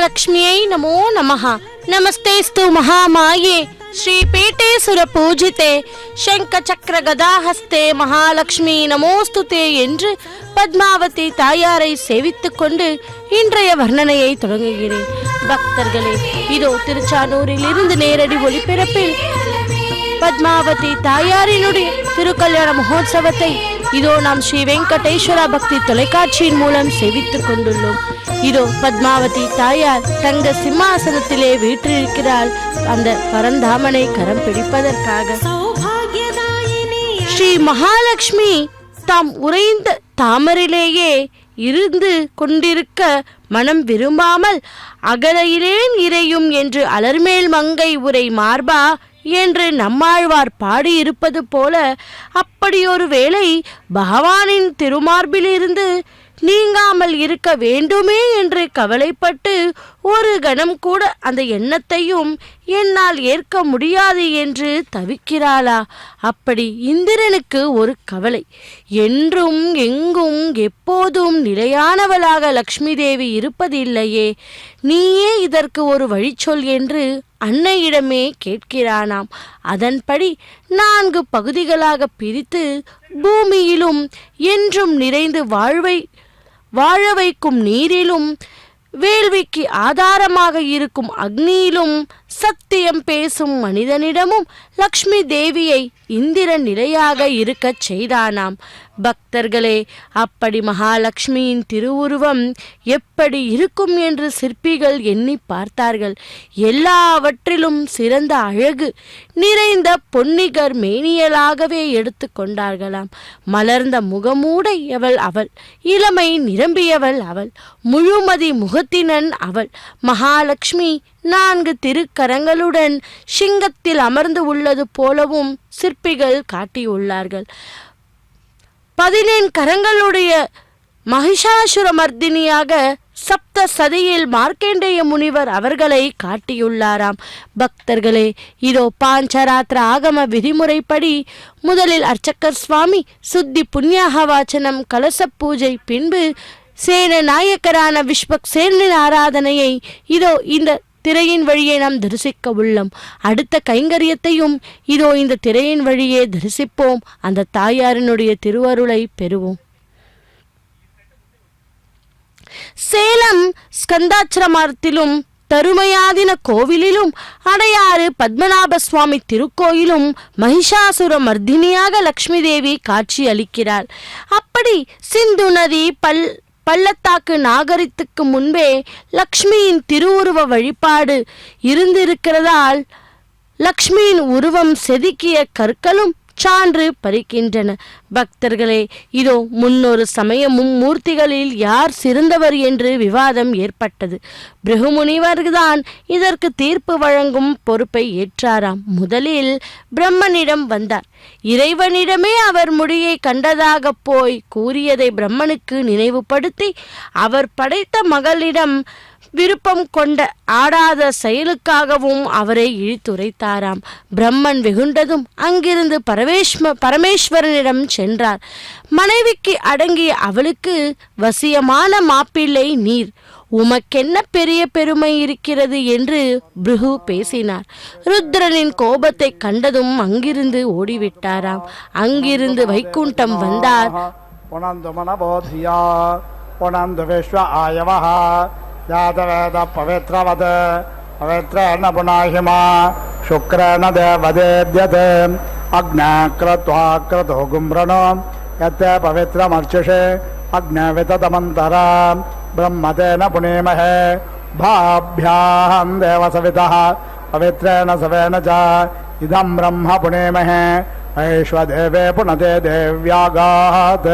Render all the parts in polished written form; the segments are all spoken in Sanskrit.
महालक्ष्म्यै नमो नमः। नमस्तेस्तु महामाये श्रीपीठेश्वर पूजिते शंख चक्र गदाहस्ते महालक्ष्मी நமோஸ்துதே என்று பத்மாவதி தாயாரை சேவித்துக் கொண்டு இன்றைய வர்ணனையை தொடங்குகிறேன். பக்தர்களே, இதோ திருச்சானூரில் இருந்து நேரடி ஒளிபரப்பில் பத்மாவதி தாயாரினுடைய திருக்கல்யாண மகோத்சவத்தை இதோ நாம் ஸ்ரீ வெங்கடேஸ்வரா பக்தி தொலைக்காட்சியின் மூலம் சேவித்துக் கொண்டுள்ளோம். இதோ பத்மாவதி தாயார் தங்க சிம்மாசனத்திலே வீற்றிருக்கிறாள். அந்த பரந்தாமனை கரம் பிடிப்பதற்காக ஸ்ரீ மகாலட்சுமி தாம் உறைந்த தாமரிலேயே இருந்து கொண்டிருக்க மனம் விரும்பாமல் அகலையிலேன் இறையும் என்று அலர்மேல் மங்கை உரை மார்பா என்று நம்மாழ்வார் பாடியிருப்பது போல அப்படியொரு வேளை பகவானின் திருமார்பிலிருந்து நீங்காமல் இருக்க வேண்டுமே என்று கவலைப்பட்டு ஒரு கணம் கூட அந்த எண்ணத்தையும் என்னால் ஏற்க முடியாது என்று தவிக்கிறாளா? அப்படி இந்திரனுக்கு ஒரு கவலை. என்றும் எங்கும் எப்போதும் நிலையானவளாக லக்ஷ்மி தேவி இருப்பதில்லையே, நீயே இதற்கு ஒரு வழி சொல் என்று அன்னையிடமே கேட்கிறானாம். அதன்படி 4 பகுதிகளாக பிரித்து பூமியிலும் என்றும் நிறைந்து வாழ வைக்கும் நீரிலும், வேள்விக்கு ஆதாரமாக இருக்கும் அக்னியிலும், சத்தியம் பேசும் மனிதனிடமும் லக்ஷ்மி தேவியை இந்திரன் நிலையாக இருக்கச் செய்தானாம். பக்தர்களே, அப்படி மகாலட்சுமியின் திருவுருவம் எப்படி இருக்கும் என்று சிற்பிகள் எண்ணி பார்த்தார்கள். எல்லாவற்றிலும் சிறந்த அழகு நிறைந்த பொன்னிகர் மேனியலாகவே எடுத்து கொண்டார்களாம். மலர்ந்த முகமூடை அவள், இளமை நிரம்பியவள் அவள், முழுமதி முகத்தினன் அவள். மகாலட்சுமி 4 திருக்கரங்களுடன் சிங்கத்தில் அமர்ந்து உள்ளது போலவும் சிற்பிகள் காட்டியுள்ளார்கள். 14 கரங்களுடைய மகிஷாசுர மர்தினியாக சப்த சதியில் மார்க்கண்டேய முனிவர் அவர்களை காட்டியுள்ளாராம். பக்தர்களே, இதோ பாஞ்சராத்திர ஆகம விதிமுறைப்படி முதலில் அர்ச்சகர் சுவாமி சுத்தி புண்ணியாக வாச்சனம் கலச பூஜை, பின்பு சேன நாயக்கரான விஸ்வக்சேனரின் ஆராதனையை இதோ இந்த திரையின் வழியே நாம் தரிசிக்க உள்ளோம். அடுத்த கைங்கரியத்தையும் இதோ இந்த திரையின் வழியே தரிசிப்போம். அந்த தாயாரினுடைய திருவருளை பெறுவோம். சேலம் ஸ்கந்தாச்சிரமத்திலும் தருமயாதின கோவிலிலும் அடையாறு பத்மநாப சுவாமி திருக்கோயிலும் மகிஷாசுர மர்தினியாக லக்ஷ்மி தேவி காட்சி அளிக்கிறார். அப்படி சிந்து நதி பள்ளத்தாக்கு நாகரிகத்துக்கு முன்பே லக்ஷ்மியின் திருவுருவ வழிபாடு இருந்திருக்கிறதால் லக்ஷ்மியின் உருவம் செதுக்கிய கற்களும் சான்று பறிக்கின்றன. பக்தர்களே, இதோ முன்னொரு சமயமும் மூர்த்திகளில் யார் சிறந்தவர் என்று விவாதம் ஏற்பட்டது. பிருகுமுனிவர்தான் இதற்கு தீர்ப்பு வழங்கும் பொறுப்பை ஏற்றாராம். முதலில் பிரம்மனிடம் வந்தார். இறைவனிடமே அவர் முடியை கண்டதாக போய் கூறியதை பிரம்மனுக்கு நினைவுபடுத்தி அவர் படைத்த மகளிடம் விருப்பம் கொண்ட ஆடாத செயலுக்காகவும் அவரை இழித்துரைத்தாராம். பிரம்மன் வெகுண்டதும் அங்கிருந்து பரமேஸ்வரனிடம் சென்றார். மனைவிக்கு அடங்கிய அவளுக்கு வசியமான மாப்பிள்ளை நீர், உமக்கென்ன பெரிய பெருமை இருக்கிறது என்று பிருகு பேசினார். ருத்ரனின் கோபத்தை கண்டதும் அங்கிருந்து ஓடிவிட்டாராம். அங்கிருந்து வைகுண்டம் வந்தார். यादवेद पवित्रवद पवित्रेण पुनाहिमा शुक्रेण देवदेद्यते अग्न्याक्रत्वा क्रतो गुम्रणो यत्ते पवित्रमर्चिषे अग्निविततमन्तरा ब्रह्मतेन पुनीमहे भाभ्यां देवसवितः पवित्रेण सवेन च इदं ब्रह्म पुनीमहे ऐश्वदेवे पुनते देव्यागात्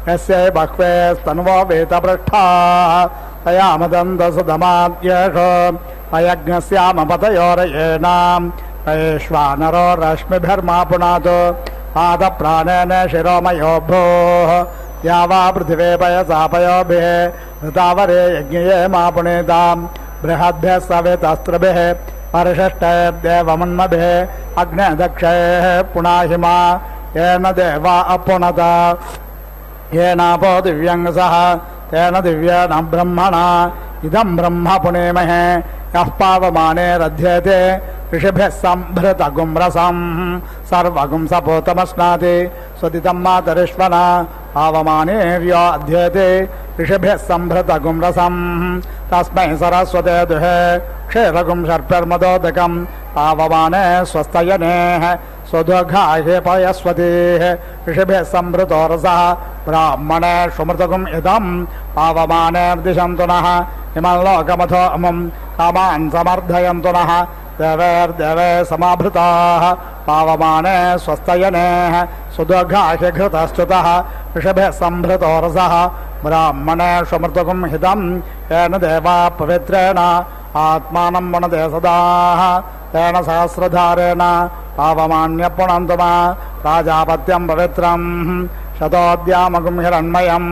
यस्यै बह्वे स्तन्वो वेतपृष्ठाः तयामदन्दसुधमाद्येषु अयज्ञस्यामपतयोरयेनां वैश्वानरो रश्मिभिर्मा पुनातु पादप्राणेन शिरोमयो भूः या वा पृथिवे पयसापयोभिः ऋतावरे यज्ञये मा पुनीतां बृहद्भिः सवितस्त्रिभिः परिशिष्टैर्देवमन्मभिः अग्नेदक्षैः पुनाहिमा येन देवा अपुनत येनापो दिव्यं सह तेन दिव्येन ब्रह्मणा इदं ब्रह्म पुनेमहे यः पावमाने रध्यते ऋषिभिः सम्भृतगुं रसं सर्वगुं सपोतमश्नाति स्वदितं मातरिष्वना पावमानेर्यो अध्येते ऋषिभिः सम्भृतगुं रसं तस्मै सरस्वते दुहे क्षीरगुं शर्पिर्मदोदकं पावमाने स्वस्तयनेः स्वदुघाहे पयस्वतीः ऋषिभिः सम्भृतो रसः ब्राह्मणे सुमृतगुम् इदं पावमानेर्दिशन्तु नः इमं लोकमथो अमुं कामान् समर्धयन्तु नः देवैर्देवे समाभृताः पावमाने स्वस्तयनेः सुदुघाहे घृतश्च्युतः ऋषिभिः सम्भृतो रसः ब्राह्मणे सुमृतगुम् हितं येन देवा पवित्रेण आत्मानं वणते सदाः तेन सहस्रधारेण पावमान्यपुणन्तु मा प्राजापत्यं पवित्रं शतोद्यामगुं हिरण्मयं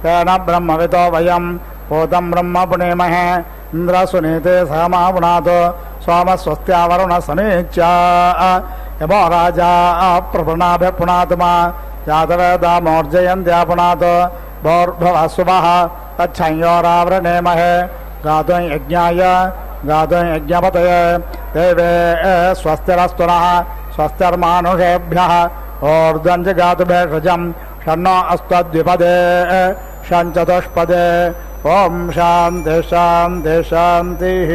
तेन ब्रह्मवितो वयं भूतं ब्रह्म पुनेमहे इन्द्रसुनीते सहमा पुनातो सोमस्वस्त्यावरुणसमीच्या यमो राजा प्रपुणाभिः पुनातु मा जातवेदा मोर्जयन्त्या पुनातो भोर्भवस्वः तच्छंयोरावृणेमहे गातुं यज्ञाय गातुं यज्ञपतये देवे स्वस्तिरस्तु नः स्वस्तिर्मानुषेभ्यः ऊर्ध्वं च गातुभेषजं षण्णो अस्त्वद्विपदे षञ्चतुष्पदे ॐ शान्ति शान्ति शान्तिः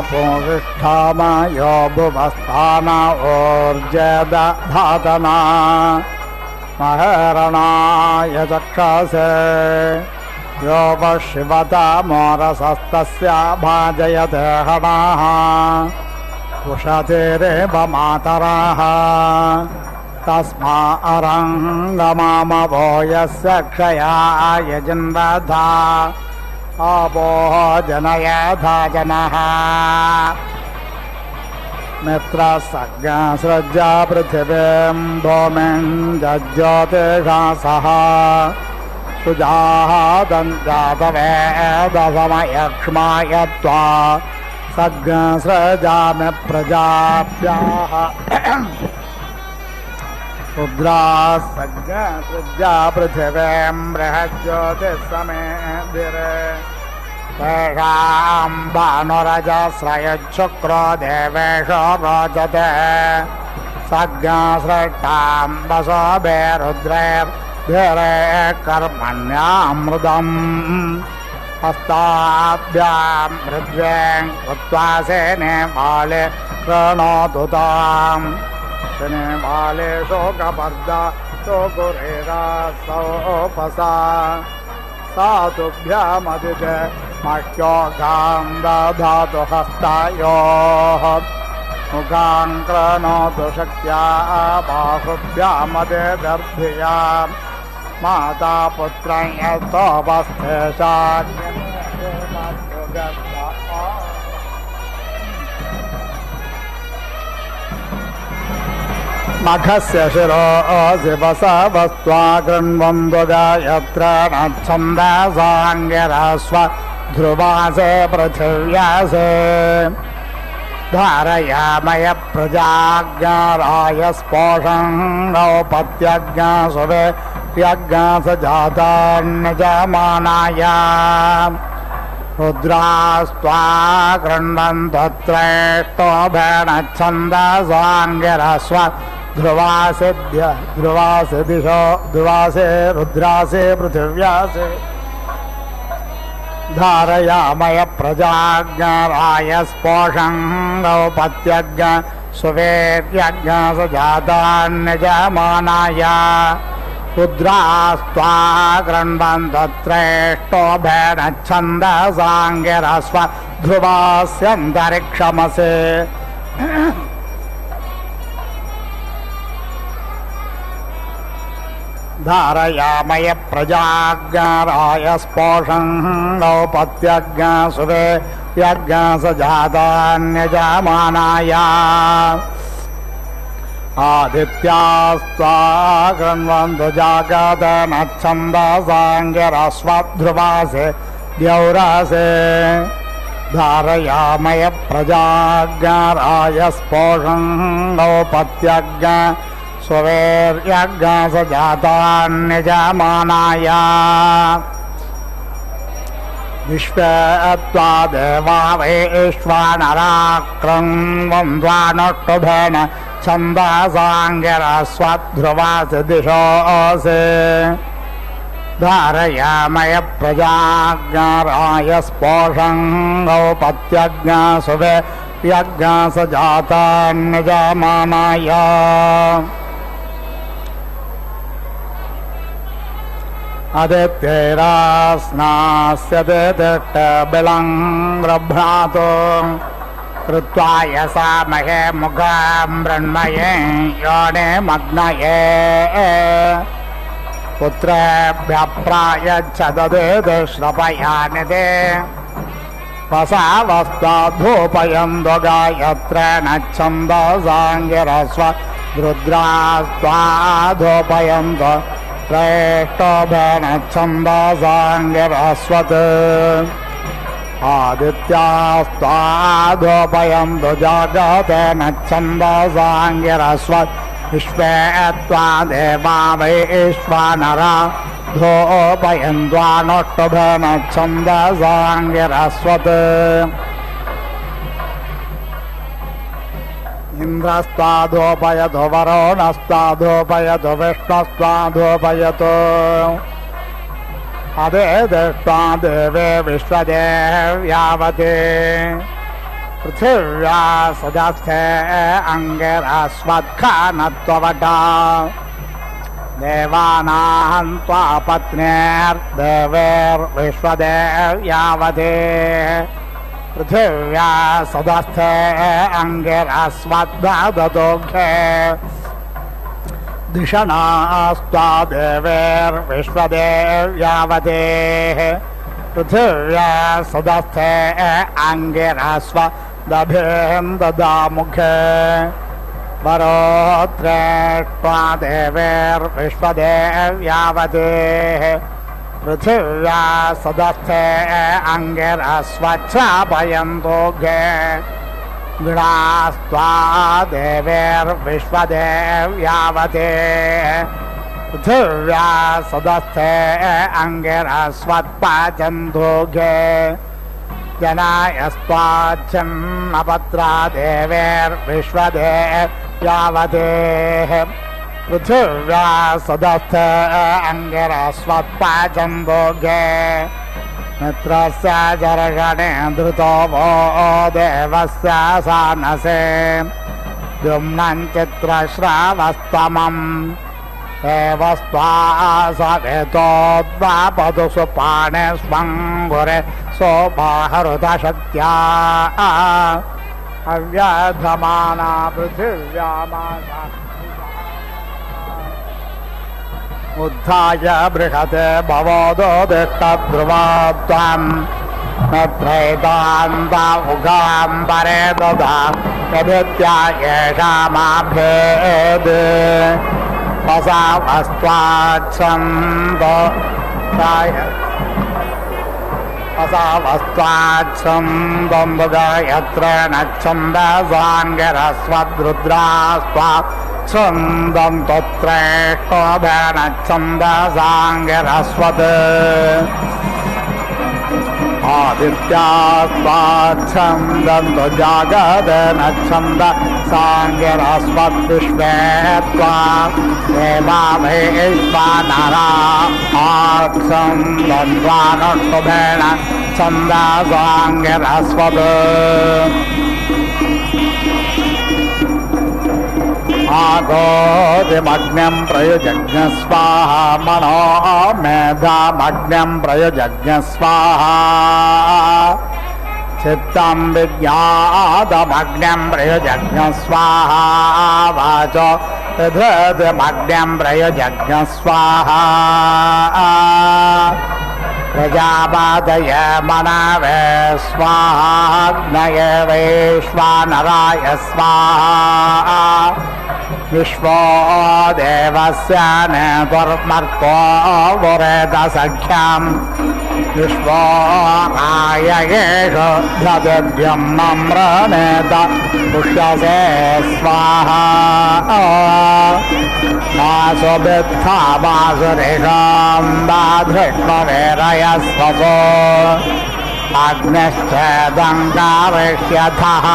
आपोषिष्ठामयो भुवस्थान ऊर्जदधातना महरणाय चक्षसे यो पशिवता मोरसस्तस्य भाजयते हणाः उषतिरेव मातराः तस्मा अरङ्गमामवो यस्य क्षयाय जिन्वधा आपोः जनयथा जनः मित्रसज्ञसृज्या पृथिवीं भूमिं जज्योतिषा सह सुजातवेदसमयक्ष्माय त्वा सज्ञसृजामि प्रजाभ्याः रुद्रासज्ञसृज्या पृथिवीं बृहज्योतिषमेधिरे तेषां भानुरजस्रयुच्छुक्रो देवेषु रोचते सज्ञसृष्टां वसोभे रुद्रैर्धिरे कर्मण्यामृतम् हस्ताभ्यां पृथ्वीं कृत्वा सेने बाले प्रणोतु ताम् सेने बाले शोकपर्दा शोकुरेरा सोपसा सा तुभ्यामदिते मह्योगां दधातु हस्तायोः मुखां क्रणोतु शक्त्या बाहुभ्यामदे दर्भिया माता पुत्रं यस्तोपस्थेषा मखस्य शिरो शिवसा वस्त्वा कृण्वन्तु गायत्रणच्छन्दसाङ्गिरस्व ध्रुवासे पृथिव्यासे धारयामय प्रजाज्ञाराय स्पोषं नौपत्यज्ञासुवे यज्ञासजातान्यजमानाय रुद्रास्त्वा कृण्वन्तत्रैष्टोभेणच्छन्दसाङ्गिरस्व ध्रुवासे दिशो ध्रुवासे रुद्रासे पृथिव्यासे धारयामय प्रजाज्ञाराय स्पोषं गौपत्यज्ञ सुवेद्यज्ञ सजातान्यजमानाय रुद्रास्त्वा कृण्वन्तत्रैष्टोभेणच्छन्दसाङ्गिरस्व ध्रुवास्यन्तरिक्षमसे धारयामय प्रजाज्ञाराय स्पोषं गौपत्यज्ञ सुवे यज्ञ सजातान्यजमानाय आदित्यास्त्वा कृण्वन्तु जागदनच्छन्दसाङ्गिरस्वध्रुवासे द्यौरासे धारयामय प्रजाज्ञाराय स्पोषं गौपत्यज्ञ स्ववेर्यज्ञ सजातान्यजमानाय विश्वत्वा देवा वैश्वानरा क्रन्वन्द्वानष्टुभेन छन्दसाङ्गिरस्वध्रुवासे दिशोऽसे धारयामय प्रजाज्ञाराय स्पोषं गौपत्यज्ञ सुवे यज्ञ सजातान्यजमानाय अदित्यैरास्नास्यते तिष्ठबिलं गृभ्रातो कृत्वा यसा महे मुखं मृण्मये योने मग्नये पुत्रेभ्यः प्रायच्छदते श्रपयानिते वसावस्ताधूपयन्तो गायत्रेण छन्दसाङ्गिरस्व रुद्रास्त्वाधूपयन्तो श्रेष्ठोभेन छन्दसाङ्गिरस्वत् आदित्यास्त्वाधूपयन्तो जागतेन छन्दसाङ्गिरस्वत् विश्वे त्वा देवा वैश्वानरा धूपयन्त्वानष्टुभेन छन्दसाङ्गिरस्वत् इन्द्रस्त्वाधूपयतु वरुणस्त्वाधूपयतु विष्णुस्त्वाधूपयतु अदेदिष्ट्वा देवे विश्वदेव्यावते पृथिव्या सदस्थे अङ्गिरस्वत्खानत्ववटा देवानां त्वा पत्न्यैर्देवैर्विश्वदेव्यावते पृथिव्या सदस्थे अङ्गिरस्वद्ददोघे दिशनास्त्वा देवैर्विश्वदेव्यावते पृथिव्या सदस्थे अङ्गिरस्वदभिन्ददामुखे वरोत्रेष्ट्वा देवैर्विश्वदेव्यावते पृथिव्या सदस्थे अङ्गिरस्वच्छापयन्तो घे गृणास्त्वा देवैर्विश्वदेव्यावते पृथिव्या सदस्थे अङ्गिरस्वत्पाचन्तो घे जनायस्त्वाच्छन्नपत्रा देवैर्विश्वदेव्यावते पृथिव्या सदस्थे अङ्गिरस्वत्पाचन्तो घे मित्रस्य जर्गणे धृतो वो देवस्य सानसे द्युम्नं चित्रश्रावस्तमम् एवस्त्वा सवेतोद्वापदु सुपाणे स्वङ्गुरे सोपाहृतशक्त्या अव्यधमाना पृथिव्यामासा उद्धाय बृहते भवोदोदिष्टध्रुवात्वम् नत्रैतान्ता उगाम्बरे ददा यदित्या येषामाभेद् वसावस्त्वाच्छन्दो गायत्रेण छन्दसाङ्गिरस्वद्रुद्रास्त्वा छन्दन्तो त्रेष्ठोभेन छन्दसाङ्गिरस्वत् आदित्यास्त्वाच्छन्दन्तो जागदेन छन्दसाङ्गिरस्वद्विश्वे त्वा देवा वैश्वानरा आच्छन्दन्त्वानष्टुभेन छन्दसाङ्गिरस्वत् आगोदिमग्न्यं प्रयुजज्ञ स्वाहा मनो मेधामग्न्यं प्रयुजज्ञ स्वाहा चित्तं विज्ञातमग्न्यं प्रयुजज्ञ स्वाहा वाचो विधृतिमग्न्यं प्रयुजज्ञ स्वाहा प्रजापतय मनवे स्वाहाग्नये वैश्वानराय स्वाहा विश्वो देवस्य नेतुर्मर्तो वरेदसख्यम् विश्वो आययेषु ददिव्यं नम्रनेत पुष्यसे स्वाहा वासुभित्था वासुरेषां दाधृष्मवेरयस्वसो अग्निश्चेदङ्गारिष्यथः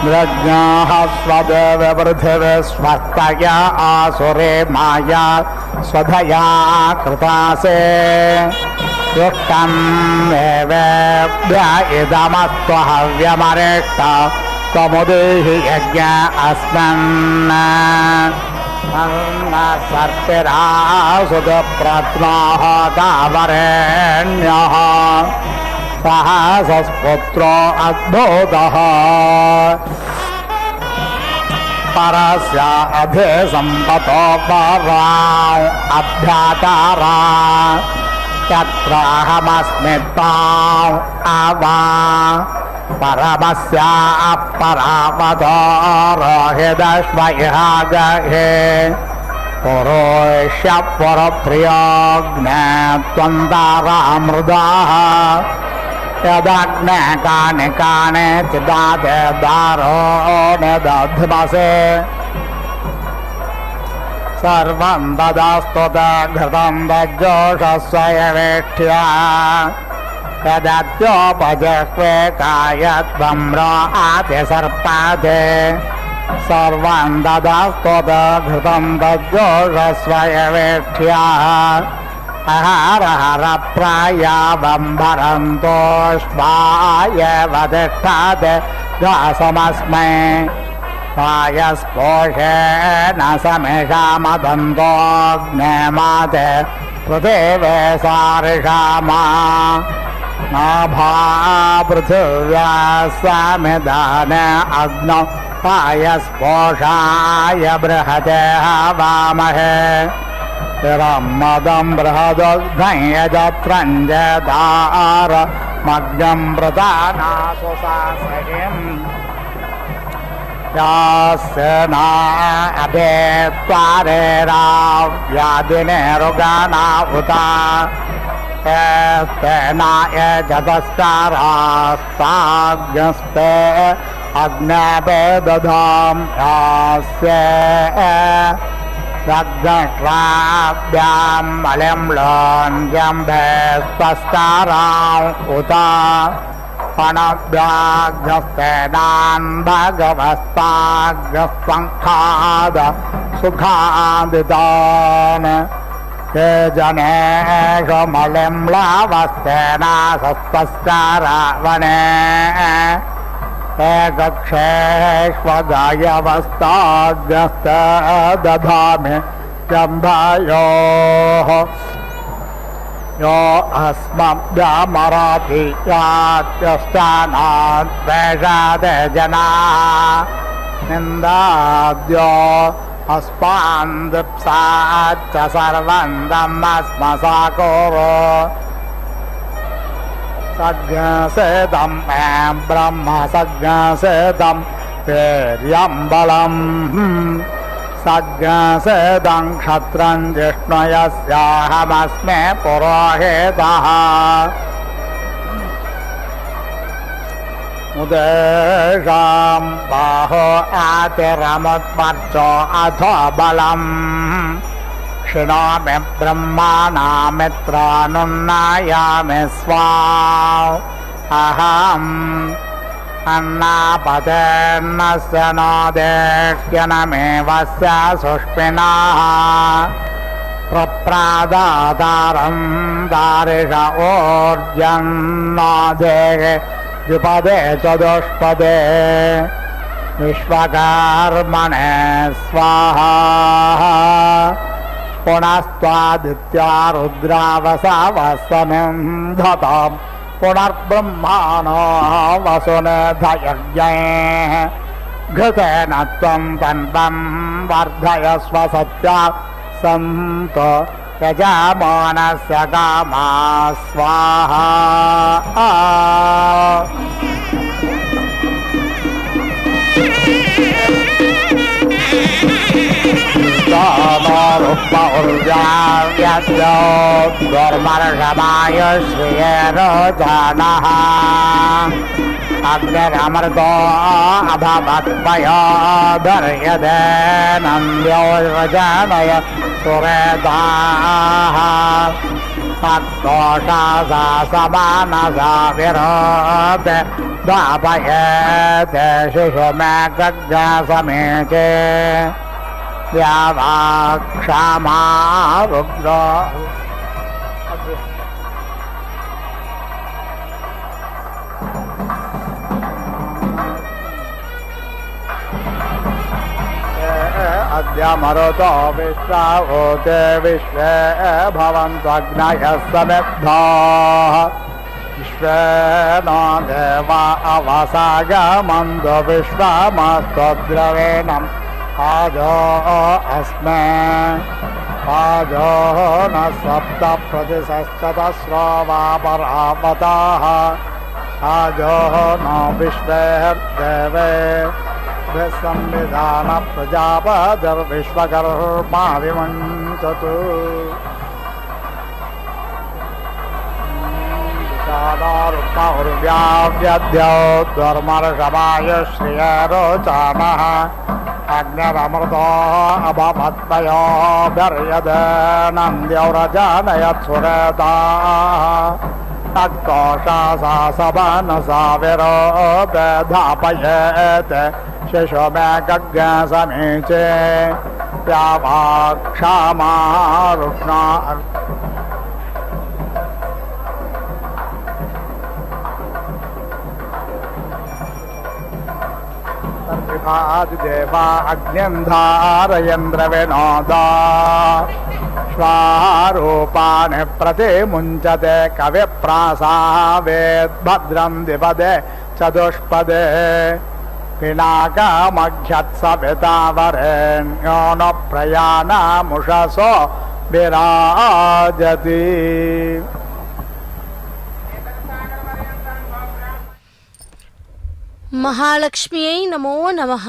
मृज्ञाः स्वदेव पृथिवी स्वस्तय आसुरे माया स्वधया कृतासे युक्तं देवेभ्य इदमस्त्वहव्यमरेष्ट त्वमुदेहि यज्ञ अस्मन् सर्पिरासुतप्रत्नाः तावरेण्यः सहसस्पुत्रो अद्भुतः परस्य अभिसम्पतो परा अभ्यातारा यत्राहमस्मि त्वाम् आवा परमस्य अपरावतो रोहिदश्वयः गहे पुरोष्य पुरप्रियोऽग्ने त्वन्तारामृदाः यदग्ने कानि कानि चिदाते दारो निदध्मसे सर्वं ददास्तु घृतं दज्जोषस्वयवेष्ट्या यदत्योपजह्वे कायत्वम्रो आतिसर्पाते सर्वं ददास्तु घृतं दज्जोषस्वयवेष्ट्या अहरहरप्रायावम्भरन्तोष्वाय वदिष्ठाते दासमस्मै पायस्पोषेण समेषामदन्तोऽग्नेमाते पृथिवे सारिषामा नाभा पृथिव्या समिदान अग्नौ पायस्पोषाय बृहते हवामहे तिरं मदं बृहदोग्धं यजत्रञ्जदार मग्नं प्रदानासु सासहिम् यास्य ना अभेत्वारेराव्यादिने रुगाना उता तेना यजतश्चारास्ताग्नस्ते अग्नेपे दधां यास्य दग्धश्राव्यां मलिं लोञ्जम्भेस्तश्चारां उता अनव्याघ्रस्तेनान् भगवस्ताग्रस्सङ्खाद सुखादितान् ये जनेषु मलिं लावस्तेना सस्तश्चारावणे एकक्षेष्वगायवस्ताग्रस्त दधामि जम्भायोः यो अस्मभ्यमराति यात्यश्चानाद्वेषादे जनाः निन्दाद्यो अस्मान् दिप्साच्च सर्वं दम्मस्मसाकोरो सज्ञसेदं मे ब्रह्म सज्ञसेदं वीर्यं बलम् सज्ञसेदं क्षत्रं जिष्णुयस्याहमस्मि पुरोहितः मुदेशां बाहो आतिरमुत्पर्चो अथो बलम् क्षिणोमि ब्रह्माणामित्रानुन्नायामि स्वाहा अहम् अन्नापतेर्नस्य नो देह्यनमेवस्य सुष्मिनाः प्रप्रादातारं दारिष ऊर्जन्नो देहे द्विपदे चतुष्पदे विश्वकर्मणे स्वाहा पुनस्त्वादित्या रुद्रावसावसमिं धताम् पुनर्ब्रह्माणो वसुनेधयज्ञे घृतेन त्वं तन्वं वर्धयस्व सत्या सन्तो यजमानस्य कामा स्वाहा व्याव्यद्यो दुर्मर्षमायुश्रियेरोचनः अग्निरमृतो अभवत्पयो धर्यते नन्द्योर्वचनय सुरेताः तत्तोषासा समानसा विरोते दापयेते शिशुमेकज्ञसमीचे व्यावाक्षमा रुद्रो अद्य मरुतो विश्वाभूते विश्वे भवन्त्वग्नयः समिद्धः विश्वे नो देवा अवसागमन्तो विश्वमस्तद्रवेणम् आजो अस्मे आजो न सप्त प्रतिशतस्रो वा परावताः आजो न विश्वेर्देवे संविधान प्रजापतिर्विश्वकर्मा विमञ्चतु विशालारुक्महुर्व्याव्यद्यो दुर्मर्षमायुश्रियरोचनः अग्निरमृतो अभवत्पयो गर्यते नन्द्यौरजनयत् सुरेताः तत्कोशासा सवनसा विरोते धापयेते शिशुमेकज्ञसमीचे व्यावाक्षमा रुक्ना तद्विभादिदेवा अग्निं धारयन्द्रविनोदा स्वारूपाणि प्रतिमुञ्चते कविप्रासावेद्भद्रं द्विपदे चतुष्पदे पिनाकमघ्यत्सवितावरेण्यो न प्रयाणमुषसो विराजति महालक्ष्म्यै नमो नमः।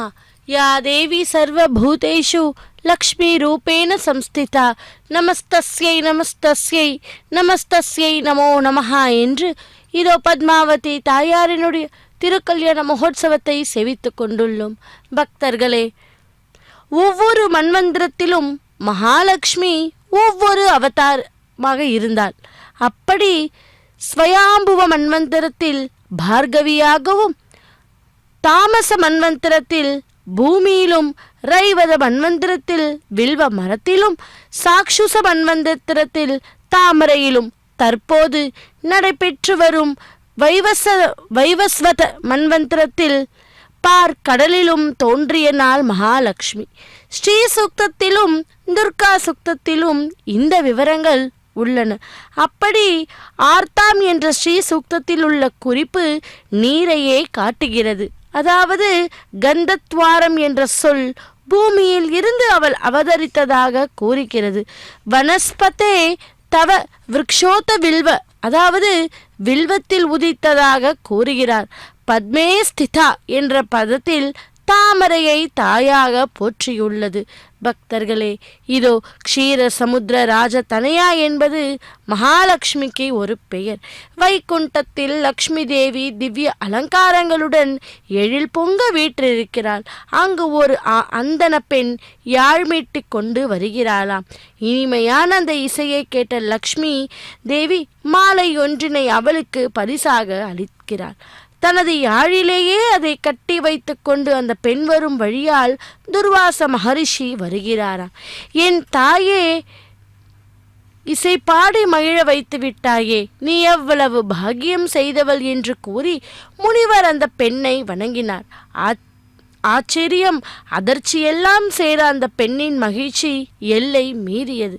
या देवी सर्वभूतेषु लक्ष्मीरूपेण संस्थिता நமஸ்தஸ்யை நமஸ்தஸ்யை நமஸ்தஸ்யை நமோ நமஹ என்று இதோ பத்மாவதி தாயாரினுடைய திருக்கல்யாண மகோத்சவத்தை செவித்துக் கொண்டுள்ளோம். பக்தர்களே, ஒவ்வொரு மன்வந்திரத்திலும் மகாலட்சுமி ஒவ்வொரு அவதாரமாக இருந்தாள். அப்படி ஸ்வயாம்புவ மன்வந்திரத்தில் பார்கவியாகவும், தாமச மன்வந்திரத்தில் பூமியிலும், ரைவத மன்வந்திரத்தில் வில்வ மரத்திலும், சாக்ஷுச மன்வந்திரத்தில் தாமரையிலும், தற்போது நடைபெற்று வரும் வைவஸ்வத மன்வந்திரத்தில் கடலிலும் தோன்றிய நாள் மகாலட்சுமி. ஸ்ரீ சுக்தத்திலும் துர்கா சுக்தத்திலும் இந்த விவரங்கள் உள்ளன. அப்படி ஆர்த்தாம் என்ற ஸ்ரீ சூக்தத்தில் உள்ள குறிப்பு நீரையே காட்டுகிறது. அதாவது கந்தத்வாரம் என்ற சொல் பூமியில் இருந்து அவள் அவதரித்ததாக கூறுகிறது. வனஸ்பதே தவ விருக்ஷோத வில்வ, அதாவது வில்வத்தில் உதித்ததாக கூறுகிறார். பத்மே ஸ்திதா என்ற பதத்தில் தாமரையை தாயாக போற்றியுள்ளது. பக்தர்களே, இதோ க்ஷீர சமுத்திர ராஜ தனயா என்பது மகாலட்சுமிக்கு ஒரு பெயர். வைகுண்டத்தில் லக்ஷ்மி தேவி திவ்ய அலங்காரங்களுடன் எழில் பொங்க வீற்றிருக்கிறாள். அங்கு ஒரு அந்தன பெண் யாழ் மீட்டிக் கொண்டு வருகிறாளாம். இனிமையான அந்த இசையை கேட்ட லக்ஷ்மி தேவி மாலை ஒன்றினை அவளுக்கு பரிசாக அளிக்கிறாள். தனது யாழிலேயே அதை கட்டி வைத்து கொண்டு அந்த பெண் வரும் வழியால் துர்வாச மகரிஷி வருகிறாராம். என் தாயே, இசை பாடி மகிழ வைத்து விட்டாயே, நீ எவ்வளவு பாக்கியம் செய்தவள் என்று கூறி முனிவர் அந்த பெண்ணை வணங்கினார். ஆச்சரியம், அதிர்ச்சியெல்லாம் சேர அந்த பெண்ணின் மகிழ்ச்சி எல்லை மீறியது.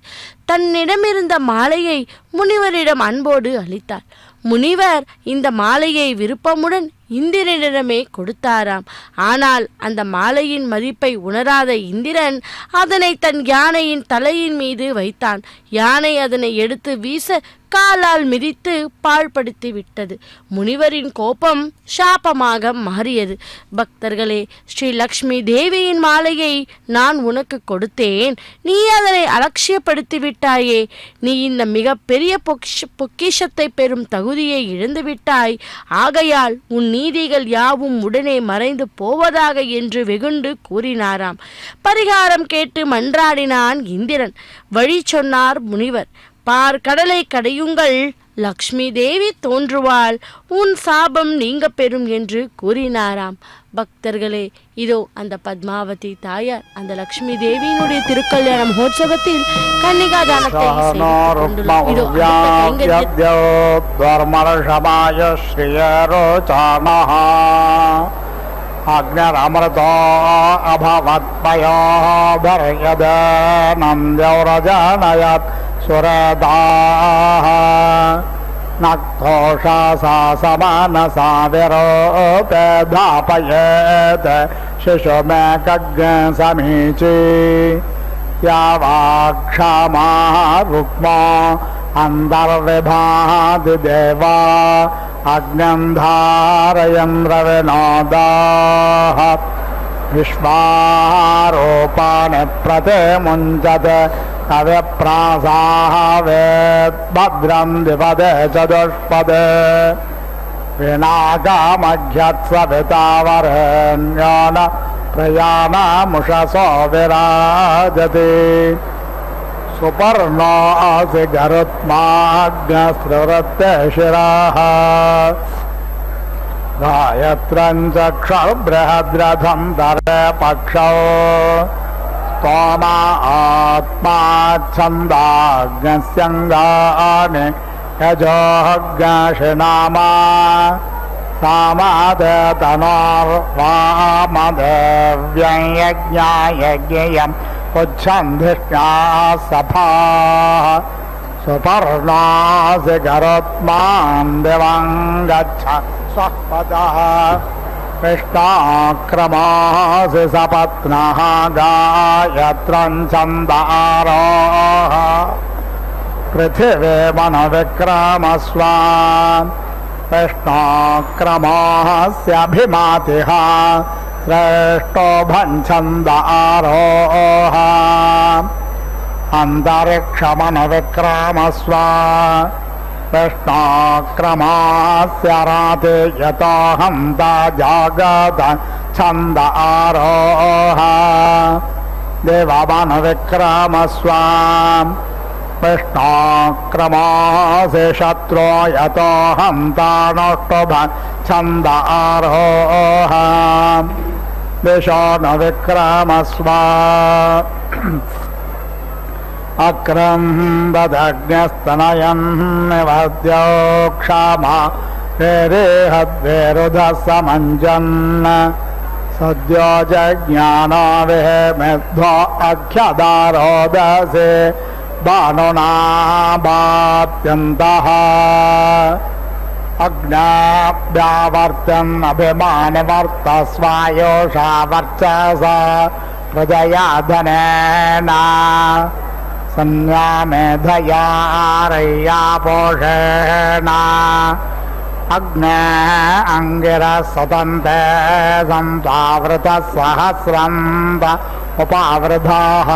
தன்னிடமிருந்த மாலையை முனிவரிடம் அன்போடு அளித்தார். முனிவர் இந்த மாலையை விருப்பமுடன் இந்திரனிடமே கொடுத்தாராம். ஆனால் அந்த மாலையின் மதிப்பை உணராத இந்திரன் அதனை தன் யானையின் தலையின் மீது வைத்தான். யானை அதனை எடுத்து வீச காலால் மிதித்து பாழ்படுத்தி விட்டது. முனிவரின் கோபம் சாபமாக மாறியது. பக்தர்களே, ஸ்ரீ லக்ஷ்மி தேவியின் மாலையை நான் உனக்கு கொடுத்தேன், நீ அதனை அலட்சியப்படுத்தி விட்டாயே. நீ இந்த மிக பெரிய பொக்கிஷத்தை பெறும் தகுதியை இழந்து விட்டாய். ஆகையால் உன் நீதிகள் யாவும் உடனே மறைந்து போவதாக என்று வெகுண்டு கூறினாராம். பரிகாரம் கேட்டு மன்றாடினான் இந்திரன். வழி சொன்னார் முனிவர். பார், கடலை கடையுங்கள், லக்ஷ்மி தேவி தோன்றுவாள், உன் சாபம் நீங்க பெறும் என்று கூறினாராம். பக்தர்களே, இதோ அந்த பத்மாவதி தாயார் அந்த லக்ஷ்மி தேவியினுடைய திருக்கல்யாண மகோத்சவத்தில் கன்னிகா தானத்தை அக்னிரமൃதோ அபவத்மயோ பர்யத நந்த்யௌரஜானயத் சுரதாः நக்தோஷாசா சமானசா விரோபேதாபயேத் சிசுமேகக்ஞ சமீச்சி யாவாக்ஷமா ருக்மோ அந்தர்விபாதி தேவா அக்ஞம் ரவினோதாः விஸ்வாரோபாணி பிரதிமுஞ்சத் அவிப்ராசாः வேத்பத்ரம் திபதே சதுஷ்பதே விநாகமக்யத்சவிதாவரண்யோன பிரயாணமுஷசோ விராஜதி சுபர்ணோசி கருத்மாக்ஞஸ்ருவృత్తే शिराः गायत्रं चक्षुर्बृहद्रथं दरे पक्षौ स्तोमा आत्मा छन्दाग्न्यस्यङ्गानि यजोऽग्निनामा सामादतनोर्वामदेव्यं यज्ञायज्ञयम् उच्छन्धिष्ठा सभा सुपर्णासि गरुत्मान् दिवं गच्छ स्वपदः कृष्णाक्रमासि सपत्नः गायत्रं छन्दारोः पृथिवी मनोविक्रामस्व कृष्णाक्रमास्यभिमातिः श्रेष्ठो भञ्छन्दारोः अन्तरिक्षमनविक्रामस्व कृष्णाक्रमास्य राते यतोऽहं जागत छन्दारोः देवमनविक्रामस्व कृष्णाक्रमास्य शत्रो यतोऽहं तानष्टो छन्दारोः दिशो न विक्रामस्व अक्रम्बदग्न्यस्तनयन् निवद्यो क्षमा वेरेहद्वेरुधः समञ्जन् सद्यो जज्ञानो विहेमेध्वो अख्यदारोदसे बाणुना बाप्यन्तः अग्नाभ्यावर्तन् अभिमानिवर्तस्वायोषा वर्चसा प्रजया धनेन संयामेधया रय्या पोषेण अग्ने अङ्गिरः सतन्ते सम्पावृतः सहस्रन्त उपावृताः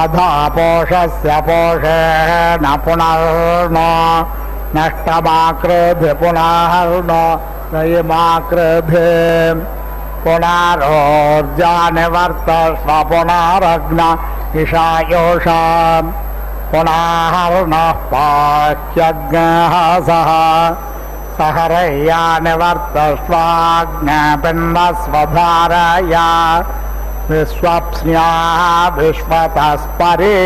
अधा पोषस्य पोषेण पुनर्नो नष्टमाकृधि पुनर्नो रयिमाकृधि पुनरोर्जानिवर्तस्व पुनरग्न ईशायोषाम् पुनर्नः पाह्यग्नः सह सहरय्यानिवर्तस्वाग्नपिण्डस्वधारया विश्वप्स्न्या विश्वतस्परे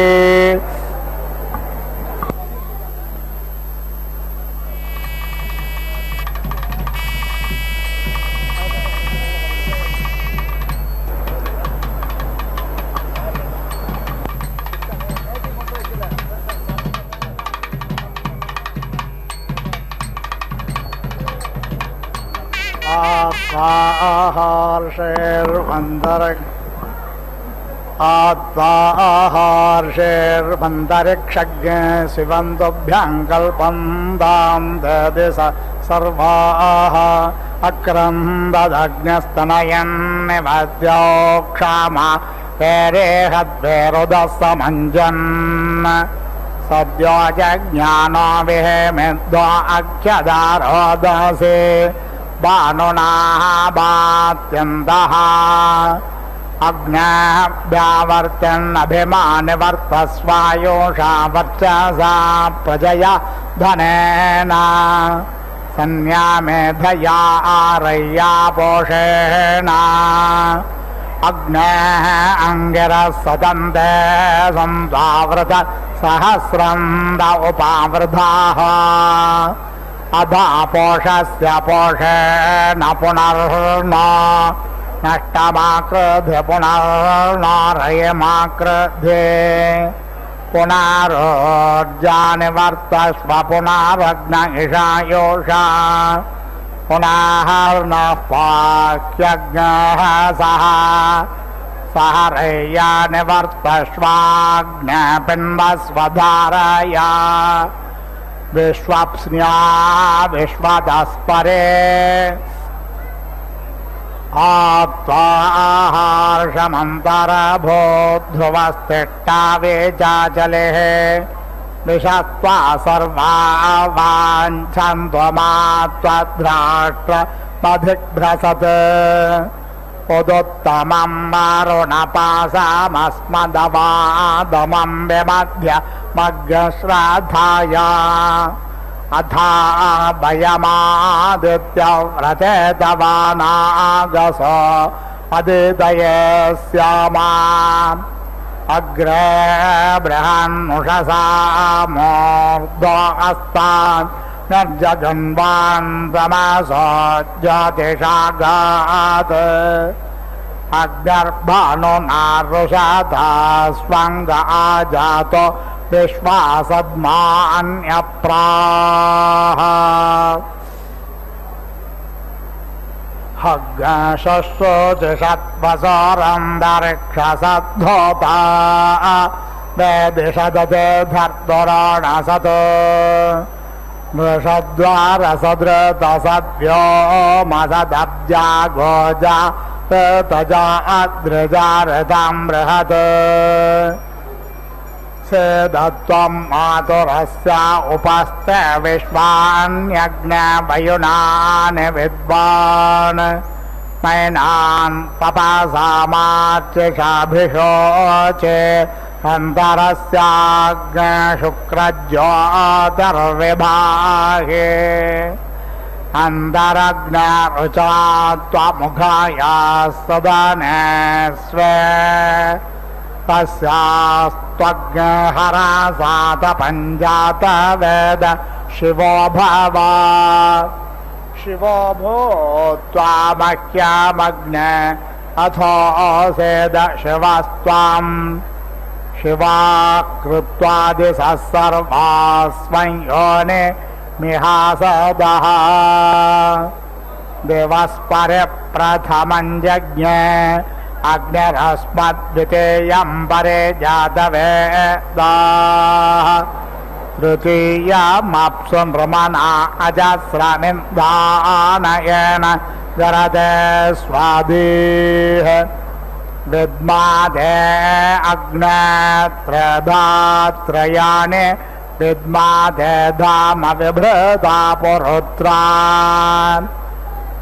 आत्ताहार्षेर्मन्तरिक्षज्ञ शिवन्तुभ्यं कल्पन्तां ददिश सर्वाः अक्रन्ददग्नस्तनयन्निवद्योक्षामा वेरेहद्वेरुदस्समञ्जन् सद्यो जज्ञानो विहेमिद्वो अख्यदारोदसे बानुनाः बात्यन्तः अग्न्याव्यावर्त्यन्नभिमानिवर्तस्वायोषा वर्चसा प्रजया धनेन सन्यामेधया आरय्या पोषेण अग्नेः अङ्गिरः सदन्ते संसावृत सहस्रन्द उपावृधाः अधा पोषस्य पोषेण पुनर्न नष्टमाकृध्य पुनर्नारयमाकृध्ये पुनरोर्जानिवर्तस्व पुनरग्न इषायोषा पुनर्नः पाक्यज्ञः सः सहरय्यानिवर्तस्वाग्न्यपिण्डस्वधारया विश्वप्स्न्या विश्वदस्परे आत्वाहार्षमन्तरभूध्रुवस्तिष्ठावेचाचलेः विषत्वा सर्वा वाञ्छन्त्वमात्वद्राष्ट्रमधिभ्रसत् उदुत्तमं वरुणपासामस्मदवादमं विमध्यमग्रश्राद्धाय अथा भयमादित्यव्रतेतवानागस अदितये स्यामा अग्रे बृहन्नुषसा मूर्ध्व अस्तान् निर्जगन्वान् तमसो ज्योतिषागात् अग्निर्भानुनारुषधा स्वङ्ग आजातो विश्वासद्मान्यप्राः हग्गशस्वतिषत्वसोरन्दरिक्षसद्धोता वेदिषदते धर्तुराणसत् वृषद्वारसदृतसद्व्योमसदब्जा गोजा तजा अद्रजारतां बृहत् सेदत्वं मातुरस्य उपस्थे विश्वान्यज्ञवयुनानि विद्वान् नैनान् तपसामार्चिषाभिषोचे अन्तरस्याग्नशुक्रज्योतिर्विभागे अन्तरग्नरुचा त्वमुखाया सदने स्वे तस्यास्त्वग्नहरासातपञ्जात वेद शिवो भव शिवो भूत्वा मह्यमग्ने अथो सेद शिवस्त्वाम् शिवा कृत्वादिशः सर्वास्मै योनि मिहासदः दिवस्परि प्रथमं जज्ञे अग्निरस्मद्वितीयं परे जातवेदाः तृतीयमप्सु नृमना अजस्रमिन्दानयेन जरते स्वादीः विद्मादे अग्नेत्रदात्रयाणि विद्मादे धाम विभृता पुरुत्रान्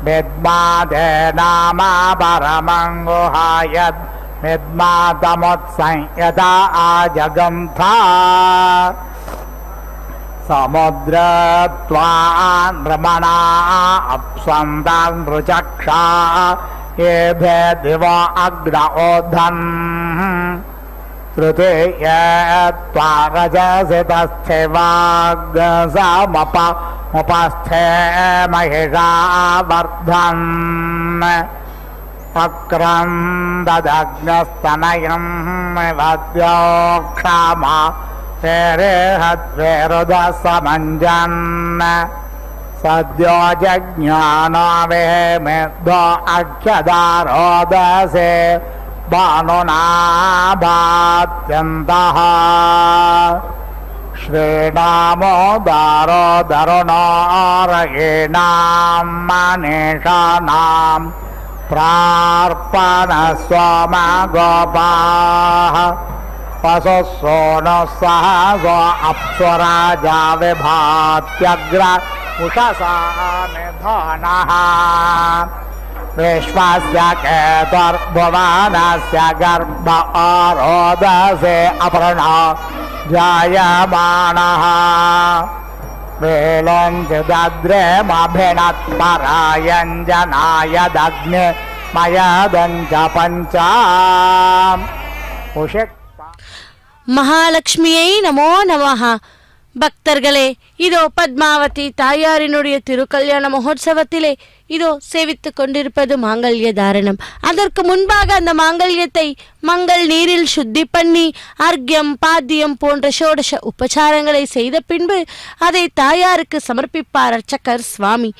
विद्मादे नाम परमङ्गुहायद् विद्मातमुत्संयता आजगन्था समुद्रत्वान् रमणा अप्सन्तान् नृचक्षा येभे दिव अग्न ओधन् तृतीये त्वा रजसि तस्थे वाग्समुपस्थे महिषा वर्धन् अक्रन्ददग्नस्तनयं वद्योक्षामा तेरेहद्वेरुदसमञ्जन् सद्यो जज्ञानो विहेमिद्धो अख्यदारोदसे भानुनाभात्यन्तः श्रीणामोदारो दरुणोरयीणां मनीषाणां प्रार्पणस्वमगोपाः वसुसूनुः अप्सुराजा विभात्यग्र उषसा निधनः विश्वस्य केतुर्भुवनस्य गर्भ आरोदसे अपर्णा जायमानः वेलञ्चिदद्रेमभिनत्परायञ्जनाय दग्ने मयदञ्च पञ्चा மகாலட்சுமியை நமோ நமஹ. பக்தர்களே, இதோ பத்மாவதி தாயாரினுடைய திருக்கல்யாண மகோத்சவத்திலே இதோ சேவித்துக் கொண்டிருப்பது மாங்கல்ய தாரணம். அதற்கு முன்பாக அந்த மாங்கல்யத்தை மங்கள் நீரில் சுத்தி பண்ணி அர்க்யம் பாத்தியம் போன்ற ஷோடச உபச்சாரங்களை செய்த பின்பு அதை தாயாருக்கு சமர்ப்பிப்பார் அர்ச்சகர் சுவாமி.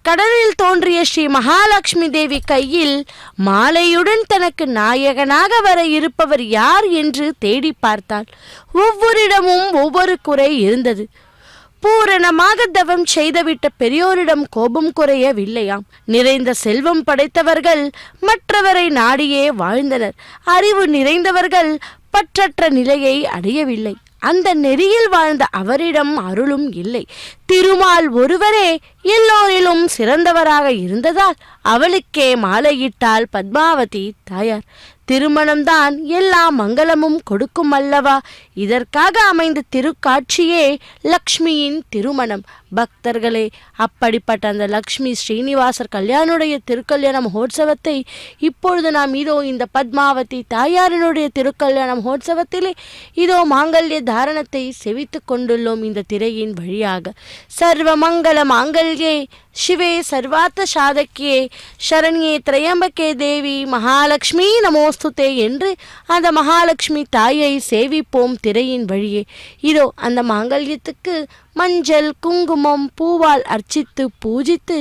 கடலில் தோன்றிய ஸ்ரீ மகாலட்சுமி தேவி கையில் மாலையுடன் தனக்கு நாயகனாக வர இருப்பவர் யார் என்று தேடி பார்த்தாள். ஒவ்வொருடமும் ஒவ்வொரு குறை இருந்தது. பூரணமாக தவம் செய்துவிட்ட பெரியோரிடம் கோபம் குறையவில்லையாம். நிறைந்த செல்வம் படைத்தவர்கள் மற்றவரை நாடியே வாழ்ந்தனர். அறிவு நிறைந்தவர்கள் பற்றற்ற நிலையை அடையவில்லை. அந்த நெறியில் வாழ்ந்த அவரிடம் அருளும் இல்லை. திருமால் ஒருவரே எல்லோரிலும் சிறந்தவராக இருந்ததால் அவளுக்கே மாலையிட்டாள் பத்மாவதி தாயார். திருமணம்தான் எல்லா மங்களமும் கொடுக்கும் அல்லவா? இதற்காக அமைந்த திருக்காட்சியே லக்ஷ்மியின் திருமணம். பக்தர்களே, அப்படிப்பட்ட அந்த லக்ஷ்மி ஸ்ரீனிவாசர் கல்யாணுடைய திருக்கல்யாண மகோத்சவத்தை இப்பொழுது நாம் இதோ இந்த பத்மாவதி தாயாரினுடைய திருக்கல்யாண மகோத்சவத்திலே இதோ மாங்கல்ய தாரணத்தை செவித்து கொண்டுள்ளோம் இந்த திரையின் வழியாக. சர்வ மங்கள மாங்கல்யே சிவே சர்வார்த்த சாதக்கியே சரண்யே திரையம்பகே தேவி மகாலட்சுமி நமோஸ்துதே என்று அந்த மகாலட்சுமி தாயை சேவிப்போம் திரையின் வழியே. இதோ அந்த மாங்கல்யத்துக்கு மஞ்சள் குங்குமம் பூவால் அர்ச்சித்து பூஜித்து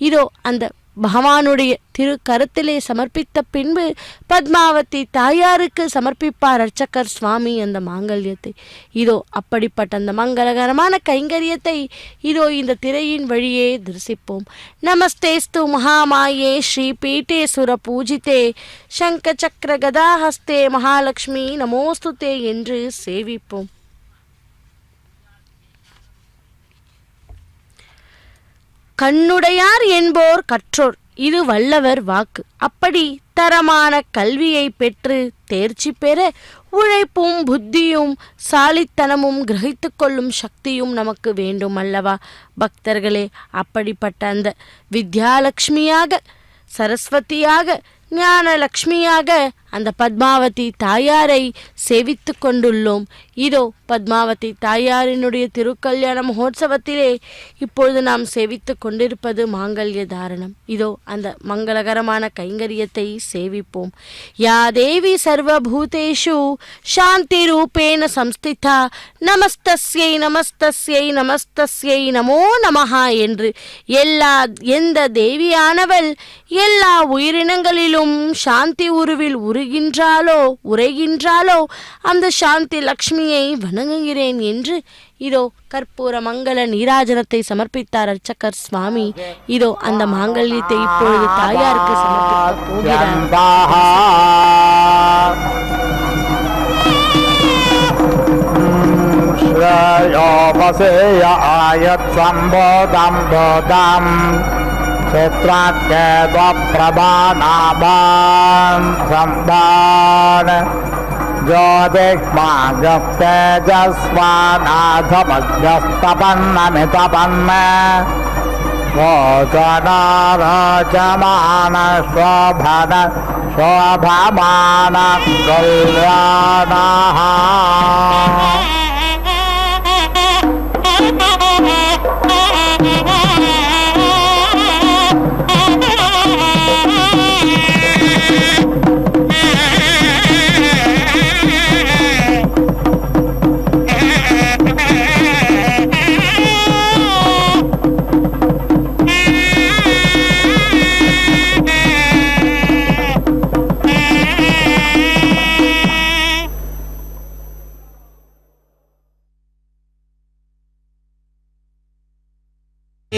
இதோ அந்த பகவானுடைய திருக்கரத்திலே சமர்ப்பித்த பின்பு பத்மாவதி தாயாருக்கு சமர்ப்பிப்பார் அர்ச்சகர் சுவாமி அந்த மாங்கல்யத்தை. இதோ அப்படிப்பட்ட அந்த மங்களகரமான கைங்கரியத்தை இதோ இந்த திரையின் வழியே தரிசிப்போம். நமஸ்தேஸ்து மகாமாயே ஸ்ரீ பீட்டேசுர பூஜிதே சங்க சக்கர கதாஹஸ்தே மகாலட்சுமி நமோஸ்துதே என்று சேவிப்போம். கண்ணுடையார் என்போர் கற்றோர், இது வல்லவர் வாக்கு. அப்படி தரமான கல்வியை பெற்று தேர்ச்சி பெற உழைப்பும் புத்தியும் சாலித்தனமும் கிரகித்து கொள்ளும் சக்தியும் நமக்கு வேண்டும் அல்லவா? பக்தர்களே, அப்படிப்பட்ட அந்த வித்யாலட்சுமியாக, சரஸ்வதியாக, ஞானலக்ஷ்மியாக அந்த பத்மாவதி தாயாரை சேவித்து கொண்டுள்ளோம். இதோ பத்மாவதி தாயாரினுடைய திருக்கல்யாண மகோத்சவத்திலே இப்பொழுது நாம் சேவித்து கொண்டிருப்பது மாங்கல்ய தாரணம். இதோ அந்த மங்களகரமான கைங்கரியத்தை சேவிப்போம். யா தேவி சர்வபூதேஷு சாந்தி ரூபேண சம்ஸ்திதா நமஸ்தஸ்யை நமஸ்தஸ்யை நமஸ்தஸ்யை நமோ நமஹா என்று எந்த தேவியானவள் எல்லா உயிரினங்களிலும் சாந்தி உருவில் உரைகின்றாளோ அந்த சாந்தி லக்ஷ்மியை வணங்குகிறேன் என்று இதோ கற்பூர மங்கள நீராஜனத்தை சமர்ப்பித்தார் அர்ச்சகர் சுவாமி. இதோ அந்த மாங்கல்யத்தை இப்பொழுது தாயாருக்கு சமர்ப்பிக்க போகிறார். क्षेत्राख्यप्रभानाभान् सम्भान् ज्योतिष्मागस्तेजस्वानाथमग्रस्तपन्नमितपन्न शोचनारचमान शोभमान कल्याणः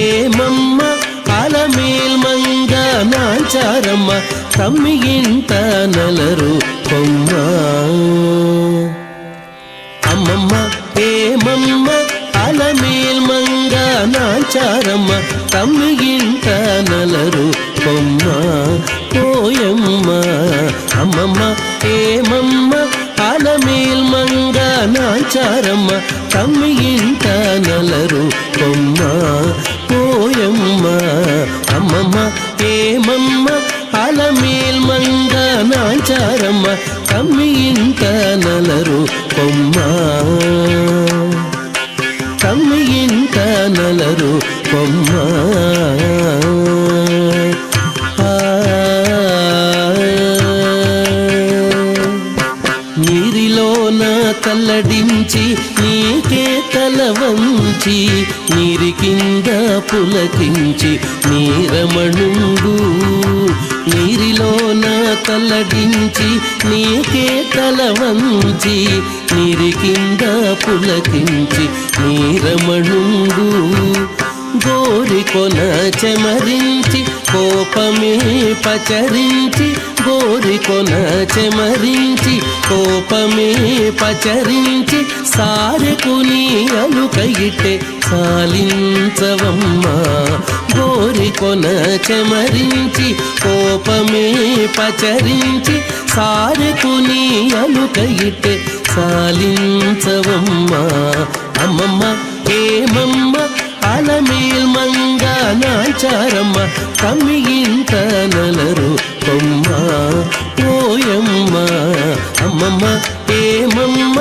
ఏమమ్మ అలమేల్ మంగ నాచారమ్మ తమ్మిగింత నలరు కొమ్మ అమ్మమ్మ ఏమమ్మ అలమేల్ మంగ నాచారమ్మ తమ్మిగింత నలరు కొమ్మ ఓయమ్మ అమ్మమ్మ ఏమమ్మ అలమేల్ మంగ నాచారమ్మ తమ్మిగింత నలరు కొమ్మ ఓయమ్మ అమ్మమ్మ ఏమమ్మ అలమేల్ మంగ నాచారమ్మ తమ్మిగింత నలరు కొమ్మ తమ్మిగింత నలరు కొమ్మ నీరిలోన కల్లడించి నీకే తల వంచి నీరి కింద పులకించి నీరమణుండు నీరిలోన కల్లడించి నీకే తల వంచి నీరి కింద పులకించి నీరమణుండు గోరికొన చెమరించి కోపమే పచరించి గోరికొన చెమరించి కోపమే పచరించి సారెకుని అలుకయిట్టే సాలించవమ్మ గోరికొన చెమరించి కోపమే పచరించి సారెకుని అలుకయిట్టే సాలించవమ్మ అమ్మమ్మ ఏమమ్మ అలమేల్ మంగ నాచారమ్మ తమ్మిగింత నలరు కొమ్మ ఓయమ్మ అమ్మమ్మ ఏమమ్మ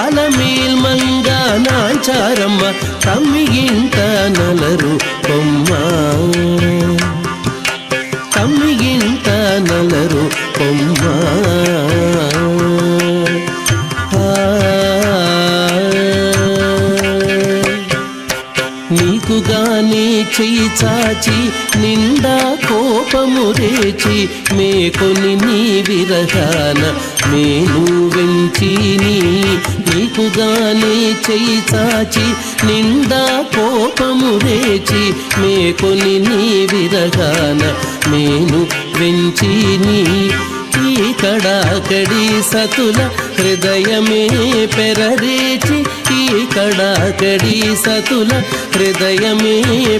అలమేల్ మంగ నాచారమ్మ తమ్మిగింత నలరు కొమ్మ తమ్మిగింత నలరు కొమ్మ నీకుగానే చెయ్యి చాచి నిండా కోపము రేచి మేకొని నీ విరహాన మేను వెంచి నీకుగానే చెయ్యి చాచి నిండా కోపము రేచి మేకొని నీ విరహాన మేను వెంచి ఈ కడాకడి సతుల హృదయమే పెరరేచి ఈ కడాకడి సతుల హృదయమే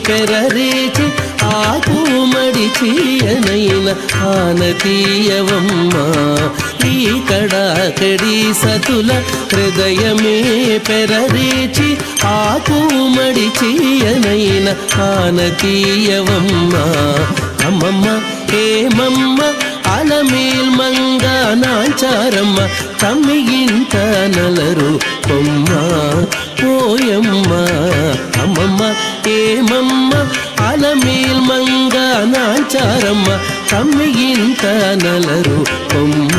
పెరరేచి ఆకు మడిచియనైన ఆనతీయవమ్మ ఈ కడాకడి సతుల హృదయమే పెరరేచి ఆకు మడిచియనైన ఆనతీయవమ్మ అమ్మమ్మ ఏమమ్మ అలమేల్ మంగ నాచారమ్మ తమ్మిగింత నలరు కొమ్మ ఓయమ్మ అమ్మమ్మ ఏమమ్మ అలమేల్ మంగ నాచారమ్మ తమ్మిగింత నలరు కొమ్మ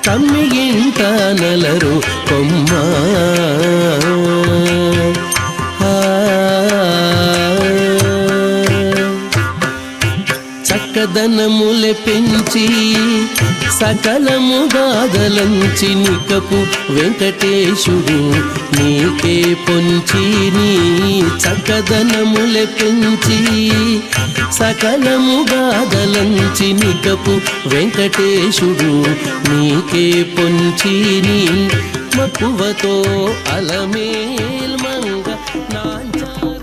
తమ్మిగింత నలరు కొమ్మ చక్కదనములె పెంచి సకలము గాదలంచి నికపు వెంకటేశుడు నీకే పొంచి నీ చక్కదనములె పెంచి సకలము గాదలంచి నికపు వెంకటేశుడు నీకే పొంచి నీ మక్కువతో అలమేల్ మంగ నాంచార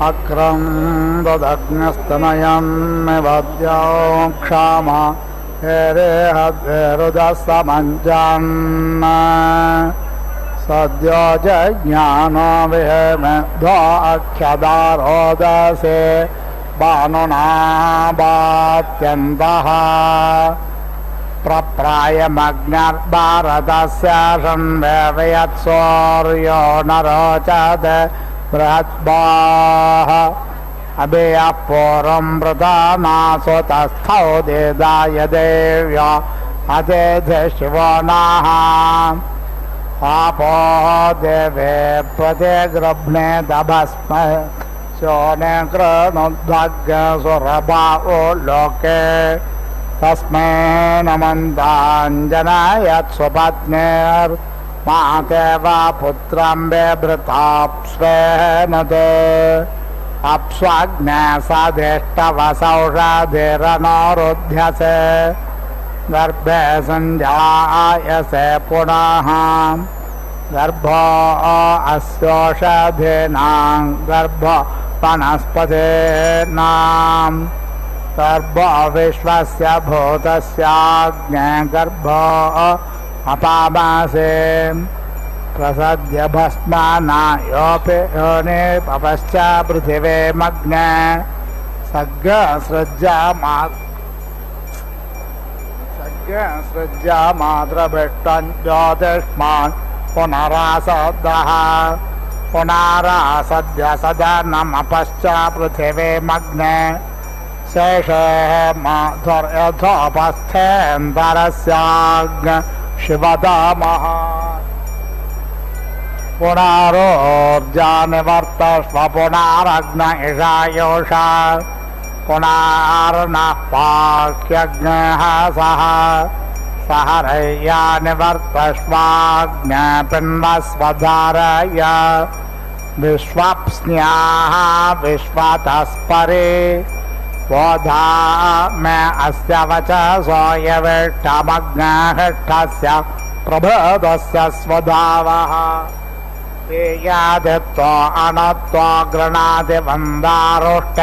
అక్రం దదగ్నస్తనయన్నివద్యో క్షామ హేరేహద్వేరుదస్తమంజన్న సద్యో జజ్ఞానో విహేమేధో అఖ్యదారోదసే బానునాబాత్యంతః ప్రప్రాయమగ్నిర్భారతస్య షణ్వేవయత్సూర్యో నరోచద బృహద్భాః అభియః పూర్వం వృతానాసుతస్థౌ దేదాయ దేవ్యో అతిథి శివో నః आपो देवे प्रतिगृह्णे दभस्म शोने कृणुद्भग्य सुरभावो लोके तस्मै नमन्ताञ्जनायत् स्वपत्नेर्माते वा पुत्रं बिभृताप्स्वेन ते अप्स्वाग्ने सदिष्टवसौषधिरनोरुध्यसे गर्भे सञ्जायसे पुनः गर्भो अस्योषधीनां गर्भो वनस्पतीनां गर्भो विश्वस्य भूतस्याग्ने गर्भो अपामासे प्रसद्य भस्मानायोऽपि योनि पपश्च पृथिवीमग्ने सृज्या मातृभिष्टं ज्योतिष्मान् पुनरासद्यः पुनरासद्य सदनमपश्च पृथिवीमग्ने शेषे माधुर्यथोपस्थेन्दरस्याग् शिवदामः पुनरोर्जानिवर्तस्व पुनरग्न इषायोषा पुनर्नः पाक्यग्नः सह सहरय्यानिवर्तस्वाग्नपिण्डस्वधारय विश्वप्स्न्याः विश्वतस्परे बोधा मे अस्य वचसो यविष्टमग्नहिष्ठस्य प्रभृतस्य स्वधावः यादित्वा अनत्वा गृणाति वन्दारुष्ट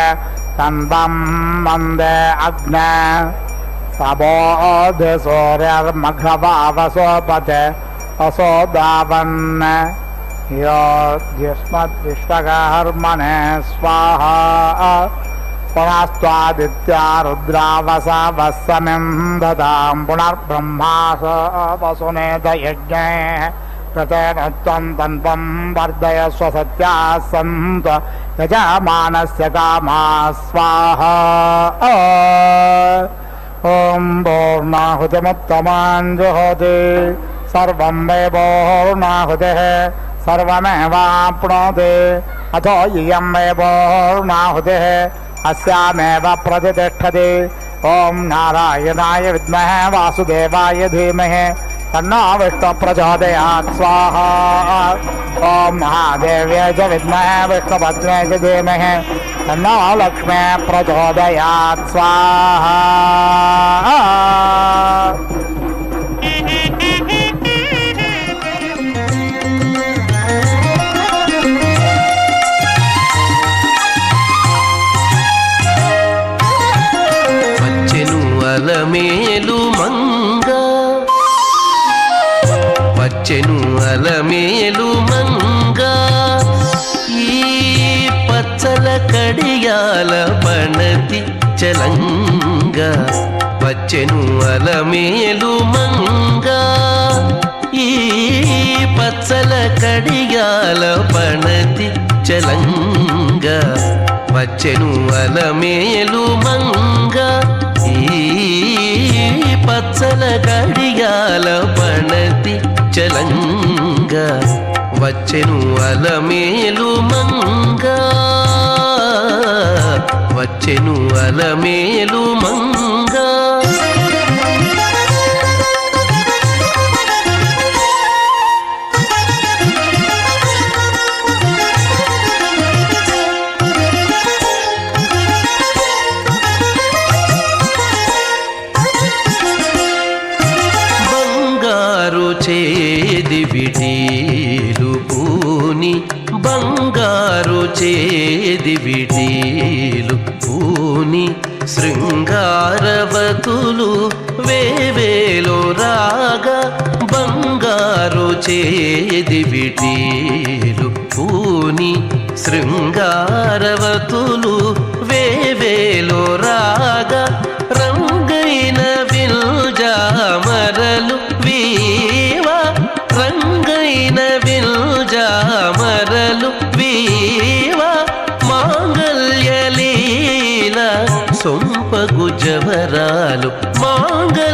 तन्तं वन्दे अग्ने सबोधि सूर्यर्मघवावसोपते असोदावन् योऽद्युष्मद्विश्वकर्मणे स्वाहा पुनस्त्वादित्या रुद्रावसवः समिं ददां पुनर्ब्रह्मास वसुनेत यज्ञे कृतेन त्वं तन्वं वर्धयस्व सत्याः सन्तु यजमानस्य कामाः स्वाहा ॐ पूर्णाहुतिमुत्तमां जुहोति सर्वं वै पूर्णाहुतिः सर्वमेवाप्नोति अथो इयं वै पूर्णाहुतिः अस्यामेव प्रतिष्ठति ॐ नारायणाय विद्महे वासुदेवाय धीमहि तन्नो विष्णुः प्रचोदयात् स्वाहा ॐ महादेव्यै च विद्महे विष्णुपत्न्यै च धीमहि तन्नो लक्ष्मीः प्रचोदयात् स्वाहा అలమేలు మంగ వచ్చెను అలమేలు మంగ ఈ పచ్చల కడియాల పణతి చలంగ వచ్చెను అలమేలు మంగ ఈ పచ్చల కడియాల పణతి చలంగ వచ్చెను అలమేలు మంగ ఈ పచ్చల కడియాల పణతి చలంగ వచ్చెను అలమేలు మంగ వచ్చెను అలమేలు మంగ చేది విటీలు పూని బంగారు బంగారు చేది విటీలు పూని శృంగారవతులు వేవేలో రాగా బంగారు చేది విటీలు పూని శృంగారవతులు వేవేలో రాగా రంగైన విల్జామరలు వీవా రంగైన విల్జామరలు వీవా మాంగల్యలీల సొంపగు జవరాలు మాంగల్యలీల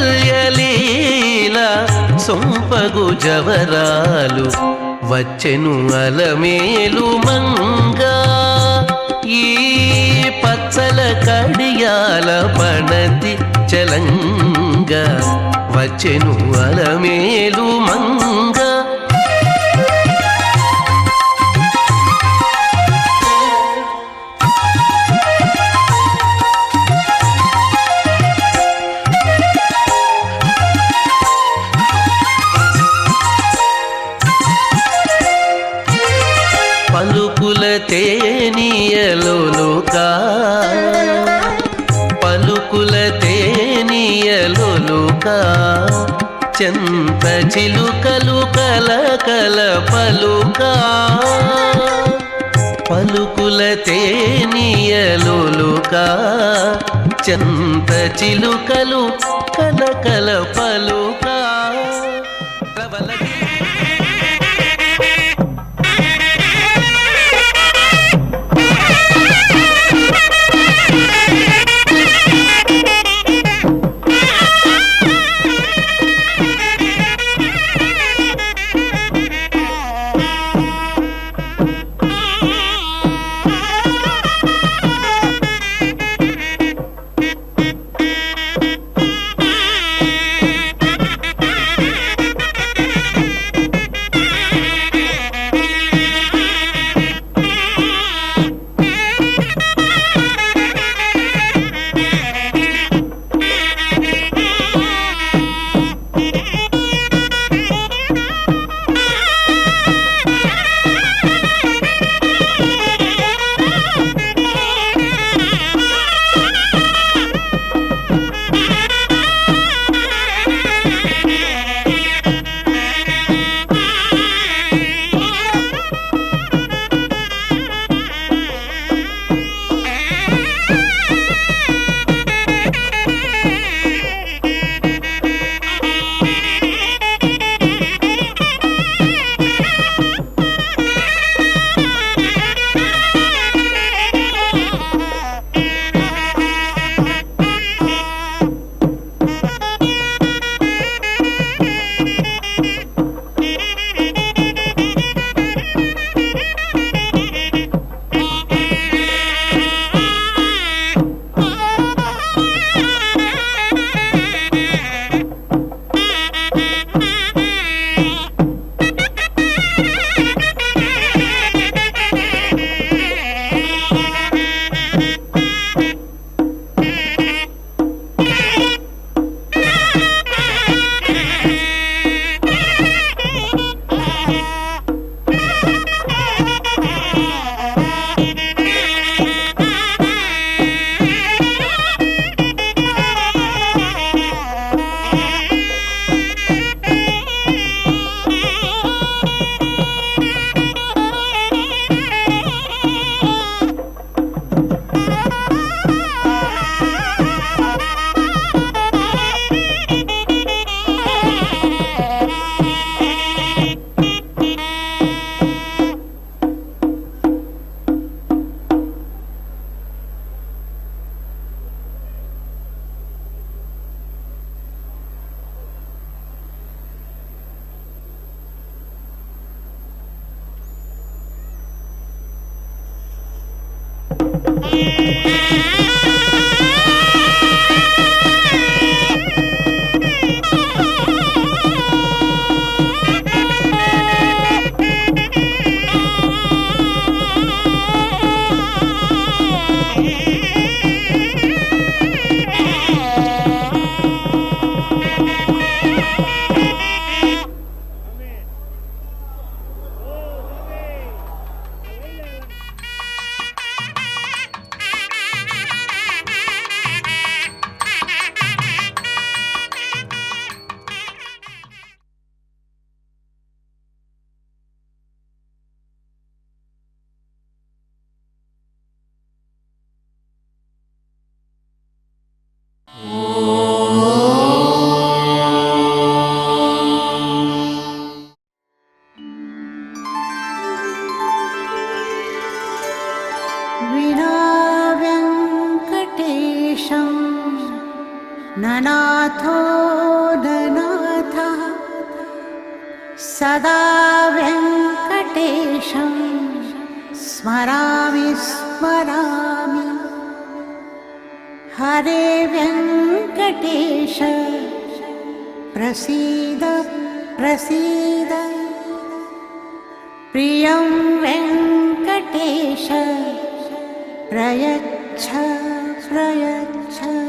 సొంపగు జవరాలు వచ్చెను అలమేలు మంగా ఈ పచ్చల కడియాల పణతి చలంగా వచ్చెను అలమేలు మంగా పలుకుల తేనియలోలుకా పలుకుల తేనియలోలుకా చెంత చిలుకలు కలకల పలుకా పలుకుల తేనియలోలుకా చెంత చిలుకలు కలకల పలుకా विना वेङ्कटेशं ननाथो ननाथः सदा वेङ्कटेशं स्मरामि स्मरामि हरे वेङ्कटेश प्रसीद प्रसीद प्रियं वेङ्कटेश प्रयच्छ प्रयच्छ।